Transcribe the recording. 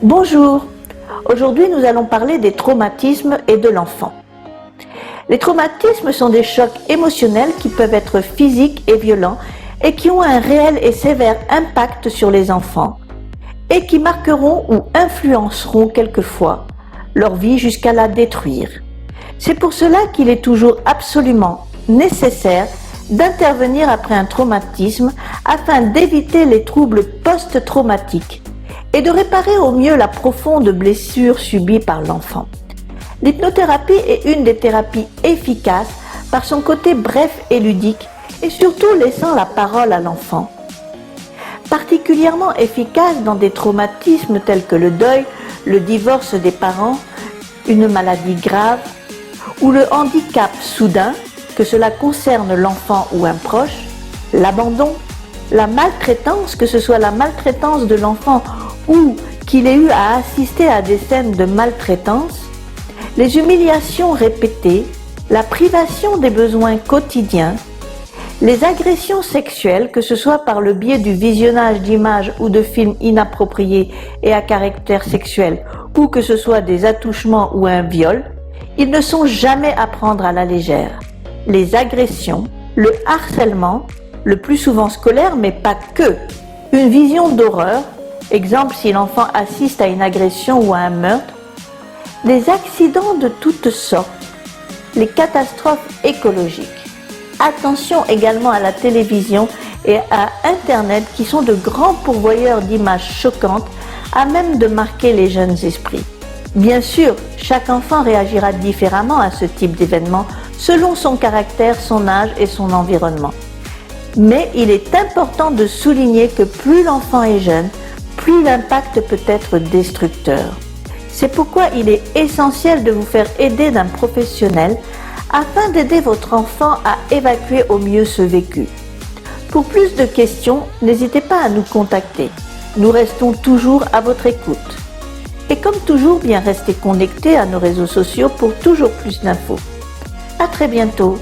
Bonjour, aujourd'hui nous allons parler des traumatismes et de l'enfant. Les traumatismes sont des chocs émotionnels qui peuvent être physiques et violents et qui ont un réel et sévère impact sur les enfants et qui marqueront ou influenceront quelquefois leur vie jusqu'à la détruire. C'est pour cela qu'il est toujours absolument nécessaire d'intervenir après un traumatisme afin d'éviter les troubles post-traumatiques et de réparer au mieux la profonde blessure subie par l'enfant. L'hypnothérapie est une des thérapies efficaces par son côté bref et ludique et surtout laissant la parole à l'enfant. Particulièrement efficace dans des traumatismes tels que le deuil, le divorce des parents, une maladie grave ou le handicap soudain, que cela concerne l'enfant ou un proche, l'abandon, la maltraitance, que ce soit la maltraitance de l'enfant ou qu'il ait eu à assister à des scènes de maltraitance, les humiliations répétées, la privation des besoins quotidiens, les agressions sexuelles, que ce soit par le biais du visionnage d'images ou de films inappropriés et à caractère sexuel, ou que ce soit des attouchements ou un viol, ils ne sont jamais à prendre à la légère. Les agressions, le harcèlement, le plus souvent scolaire mais pas que, une vision d'horreur, exemple si l'enfant assiste à une agression ou à un meurtre, les accidents de toutes sortes, les catastrophes écologiques. Attention également à la télévision et à Internet qui sont de grands pourvoyeurs d'images choquantes à même de marquer les jeunes esprits. Bien sûr, chaque enfant réagira différemment à ce type d'événement selon son caractère, son âge et son environnement. Mais il est important de souligner que plus l'enfant est jeune, plus l'impact peut être destructeur. C'est pourquoi il est essentiel de vous faire aider d'un professionnel afin d'aider votre enfant à évacuer au mieux ce vécu. Pour plus de questions, n'hésitez pas à nous contacter. Nous restons toujours à votre écoute. Et comme toujours, bien rester connecté à nos réseaux sociaux pour toujours plus d'infos. À très bientôt.